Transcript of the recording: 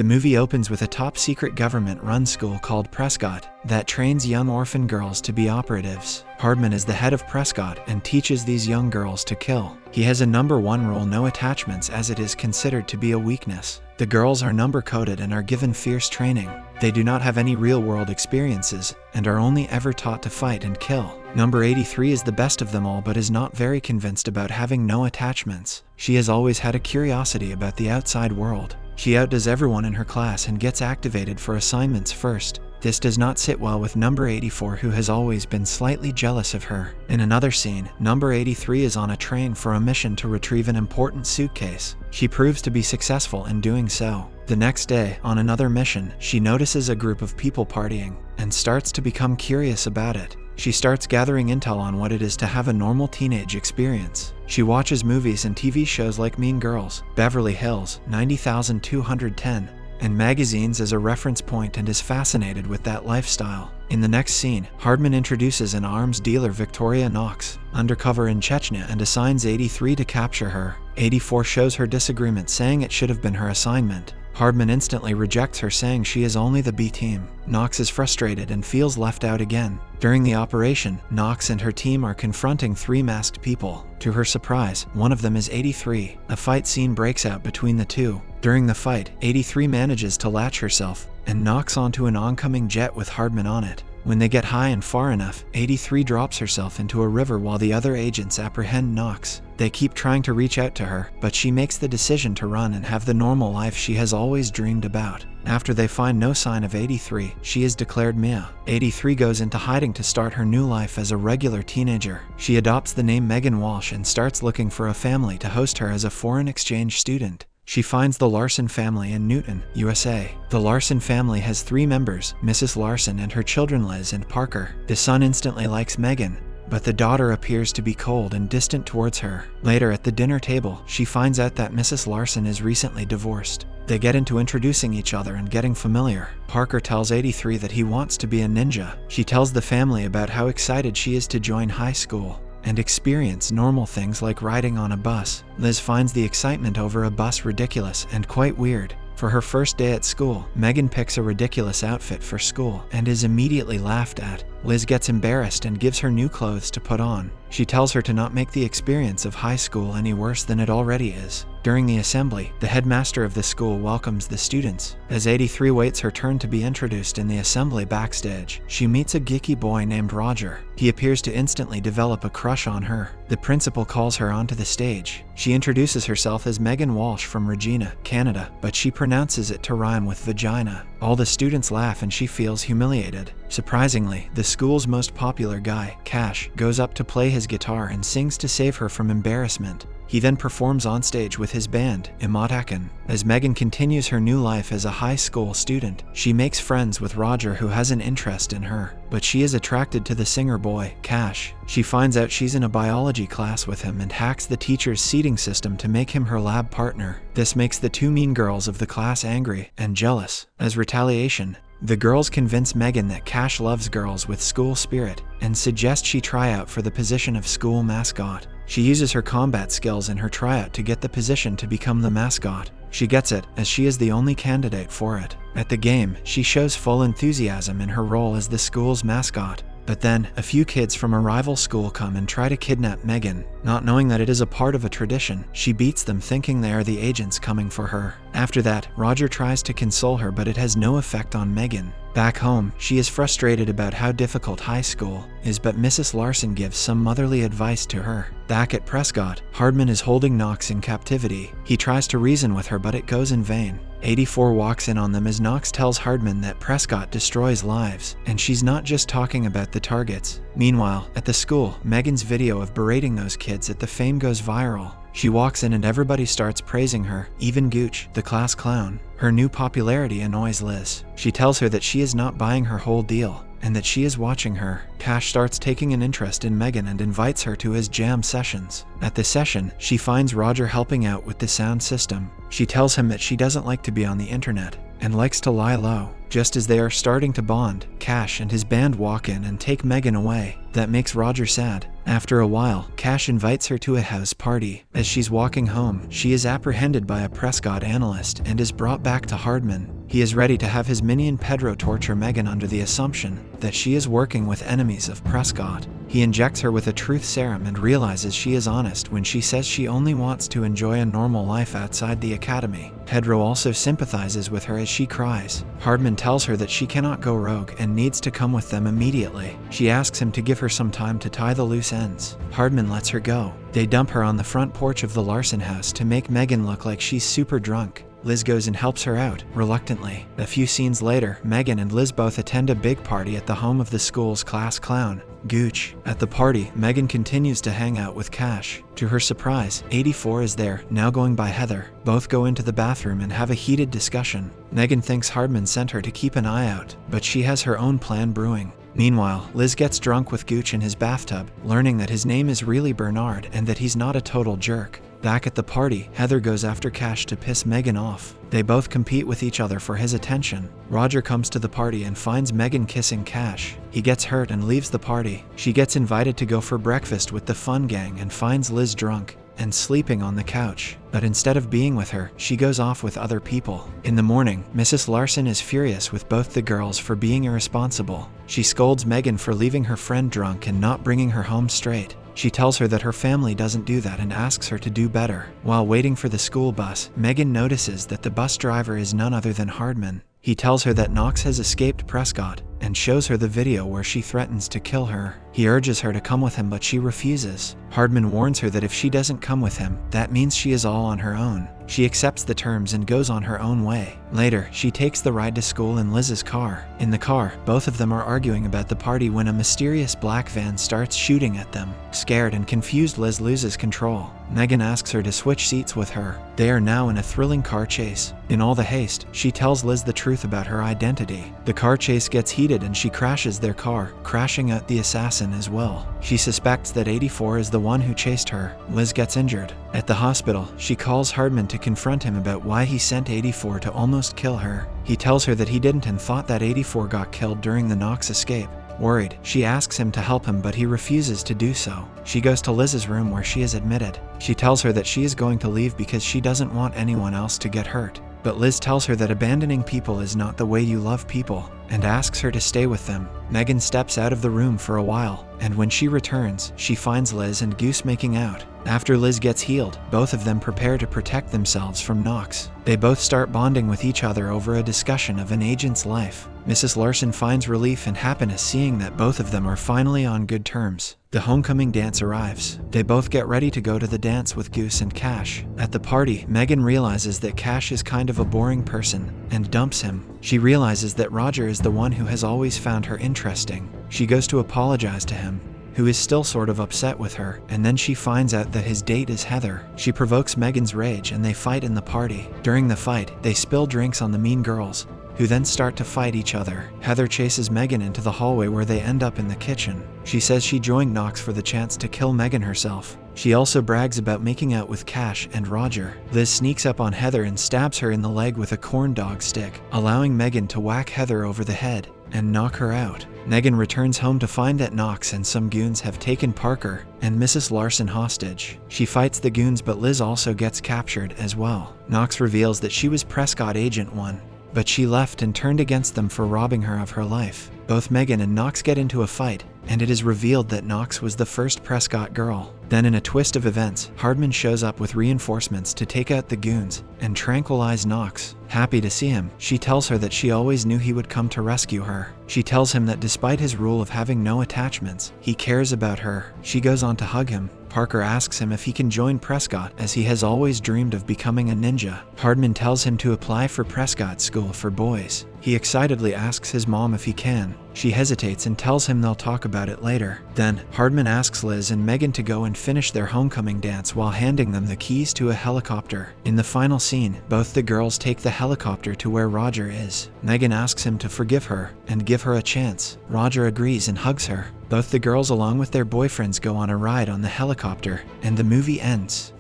The movie opens with a top-secret government-run school called Prescott that trains young orphan girls to be operatives. Hardman is the head of Prescott and teaches these young girls to kill. He has a number 1 rule: no attachments, as it is considered to be a weakness. The girls are number-coded and are given fierce training. They do not have any real-world experiences and are only ever taught to fight and kill. Number 83 is the best of them all, but is not very convinced about having no attachments. She has always had a curiosity about the outside world. She outdoes everyone in her class and gets activated for assignments first. This does not sit well with number 84, who has always been slightly jealous of her. In another scene, number 83 is on a train for a mission to retrieve an important suitcase. She proves to be successful in doing so. The next day, on another mission, she notices a group of people partying and starts to become curious about it. She starts gathering intel on what it is to have a normal teenage experience. She watches movies and TV shows like Mean Girls, Beverly Hills, 90210, and magazines as a reference point, and is fascinated with that lifestyle. In the next scene, Hardman introduces an arms dealer, Victoria Knox, undercover in Chechnya, and assigns 83 to capture her. 84 shows her disagreement, saying it should have been her assignment. Hardman instantly rejects her, saying she is only the B team. Knox is frustrated and feels left out again. During the operation, Knox and her team are confronting 3 masked people. To her surprise, one of them is 83. A fight scene breaks out between the two. During the fight, 83 manages to latch herself and knocks onto an oncoming jet with Hardman on it. When they get high and far enough, 83 drops herself into a river while the other agents apprehend Knox. They keep trying to reach out to her, but she makes the decision to run and have the normal life she has always dreamed about. After they find no sign of 83, she is declared Mia. 83 goes into hiding to start her new life as a regular teenager. She adopts the name Megan Walsh and starts looking for a family to host her as a foreign exchange student. She finds the Larson family in Newton, USA. The Larson family has 3 members, Mrs. Larson and her children Liz and Parker. The son instantly likes Megan, but the daughter appears to be cold and distant towards her. Later at the dinner table, she finds out that Mrs. Larson is recently divorced. They get into introducing each other and getting familiar. Parker tells 83 that he wants to be a ninja. She tells the family about how excited she is to join high school and experience normal things like riding on a bus. Liz finds the excitement over a bus ridiculous and quite weird. For her first day at school, Megan picks a ridiculous outfit for school and is immediately laughed at. Liz gets embarrassed and gives her new clothes to put on. She tells her to not make the experience of high school any worse than it already is. During the assembly, the headmaster of the school welcomes the students. As 83 waits her turn to be introduced in the assembly backstage, she meets a geeky boy named Roger. He appears to instantly develop a crush on her. The principal calls her onto the stage. She introduces herself as Megan Walsh from Regina, Canada, but she pronounces it to rhyme with vagina. All the students laugh and she feels humiliated. Surprisingly, the school's most popular guy, Cash, goes up to play his guitar and sings to save her from embarrassment. He then performs on stage with his band, Imotakan. As Megan continues her new life as a high school student, she makes friends with Roger, who has an interest in her, but she is attracted to the singer boy, Cash. She finds out she's in a biology class with him and hacks the teacher's seating system to make him her lab partner. This makes the 2 mean girls of the class angry and jealous. As retaliation, the girls convince Megan that Cash loves girls with school spirit and suggest she try out for the position of school mascot. She uses her combat skills in her tryout to get the position to become the mascot. She gets it, as she is the only candidate for it. At the game, she shows full enthusiasm in her role as the school's mascot. But then, a few kids from a rival school come and try to kidnap Megan. Not knowing that it is a part of a tradition, she beats them, thinking they are the agents coming for her. After that, Roger tries to console her, but it has no effect on Megan. Back home, she is frustrated about how difficult high school is, but Mrs. Larson gives some motherly advice to her. Back at Prescott, Hardman is holding Knox in captivity. He tries to reason with her, but it goes in vain. 84 walks in on them as Knox tells Hardman that Prescott destroys lives, and she's not just talking about the targets. Meanwhile, at the school, Megan's video of berating those kids at the fame goes viral. She walks in and everybody starts praising her, even Gooch, the class clown. Her new popularity annoys Liz. She tells her that she is not buying her whole deal, and that she is watching her. Cash starts taking an interest in Megan and invites her to his jam sessions. At the session, she finds Roger helping out with the sound system. She tells him that she doesn't like to be on the internet and likes to lie low. Just as they are starting to bond, Cash and his band walk in and take Megan away. That makes Roger sad. After a while, Cash invites her to a house party. As she's walking home, she is apprehended by a Prescott analyst and is brought back to Hardman. He is ready to have his minion Pedro torture Megan under the assumption that she is working with enemies of Prescott. He injects her with a truth serum and realizes she is honest when she says she only wants to enjoy a normal life outside the academy. Pedro also sympathizes with her as she cries. Hardman tells her that she cannot go rogue and needs to come with them immediately. She asks him to give her some time to tie the loose ends. Hardman lets her go. They dump her on the front porch of the Larson house to make Megan look like she's super drunk. Liz goes and helps her out, reluctantly. A few scenes later, Megan and Liz both attend a big party at the home of the school's class clown, Gooch. At the party, Megan continues to hang out with Cash. To her surprise, 84 is there, now going by Heather. Both go into the bathroom and have a heated discussion. Megan thinks Hardman sent her to keep an eye out, but she has her own plan brewing. Meanwhile, Liz gets drunk with Gooch in his bathtub, learning that his name is really Bernard and that he's not a total jerk. Back at the party, Heather goes after Cash to piss Megan off. They both compete with each other for his attention. Roger comes to the party and finds Megan kissing Cash. He gets hurt and leaves the party. She gets invited to go for breakfast with the fun gang and finds Liz drunk and sleeping on the couch. But instead of being with her, she goes off with other people. In the morning, Mrs. Larson is furious with both the girls for being irresponsible. She scolds Megan for leaving her friend drunk and not bringing her home straight. She tells her that her family doesn't do that and asks her to do better. While waiting for the school bus, Megan notices that the bus driver is none other than Hardman. He tells her that Knox has escaped Prescott and shows her the video where she threatens to kill her. He urges her to come with him, but she refuses. Hardman warns her that if she doesn't come with him, that means she is all on her own. She accepts the terms and goes on her own way. Later, she takes the ride to school in Liz's car. In the car, both of them are arguing about the party when a mysterious black van starts shooting at them. Scared and confused, Liz loses control. Megan asks her to switch seats with her. They are now in a thrilling car chase. In all the haste, she tells Liz the truth about her identity. The car chase gets heated and she crashes their car, crashing out the assassin as well. She suspects that 84 is the one who chased her. Liz gets injured. At the hospital, she calls Hardman to confront him about why he sent 84 to almost kill her. He tells her that he didn't and thought that 84 got killed during the Knox escape. Worried, she asks him to help him, but he refuses to do so. She goes to Liz's room where she is admitted. She tells her that she is going to leave because she doesn't want anyone else to get hurt. But Liz tells her that abandoning people is not the way you love people, and asks her to stay with them. Megan steps out of the room for a while, and when she returns, she finds Liz and Goose making out. After Liz gets healed, both of them prepare to protect themselves from Knox. They both start bonding with each other over a discussion of an agent's life. Mrs. Larson finds relief and happiness seeing that both of them are finally on good terms. The homecoming dance arrives. They both get ready to go to the dance with Goose and Cash. At the party, Megan realizes that Cash is kind of a boring person and dumps him. She realizes that Roger is the one who has always found her interesting. She goes to apologize to him, who is still sort of upset with her, and then she finds out that his date is Heather. She provokes Megan's rage and they fight in the party. During the fight, they spill drinks on the mean girls, who then start to fight each other. Heather chases Megan into the hallway where they end up in the kitchen. She says she joined Knox for the chance to kill Megan herself. She also brags about making out with Cash and Roger. Liz sneaks up on Heather and stabs her in the leg with a corn dog stick, allowing Megan to whack Heather over the head and knock her out. Megan returns home to find that Knox and some goons have taken Parker and Mrs. Larson hostage. She fights the goons, but Liz also gets captured as well. Knox reveals that she was Prescott Agent 1, but she left and turned against them for robbing her of her life. Both Megan and Knox get into a fight, and it is revealed that Knox was the first Prescott girl. Then in a twist of events, Hardman shows up with reinforcements to take out the goons and tranquilize Knox. Happy to see him, she tells her that she always knew he would come to rescue her. She tells him that despite his rule of having no attachments, he cares about her. She goes on to hug him. Parker asks him if he can join Prescott, as he has always dreamed of becoming a ninja. Hardman tells him to apply for Prescott School for Boys. He excitedly asks his mom if he can. She hesitates and tells him they'll talk about it later. Then, Hardman asks Liz and Megan to go and finish their homecoming dance while handing them the keys to a helicopter. In the final scene, both the girls take the helicopter to where Roger is. Megan asks him to forgive her and give her a chance. Roger agrees and hugs her. Both the girls along with their boyfriends go on a ride on the helicopter, and the movie ends.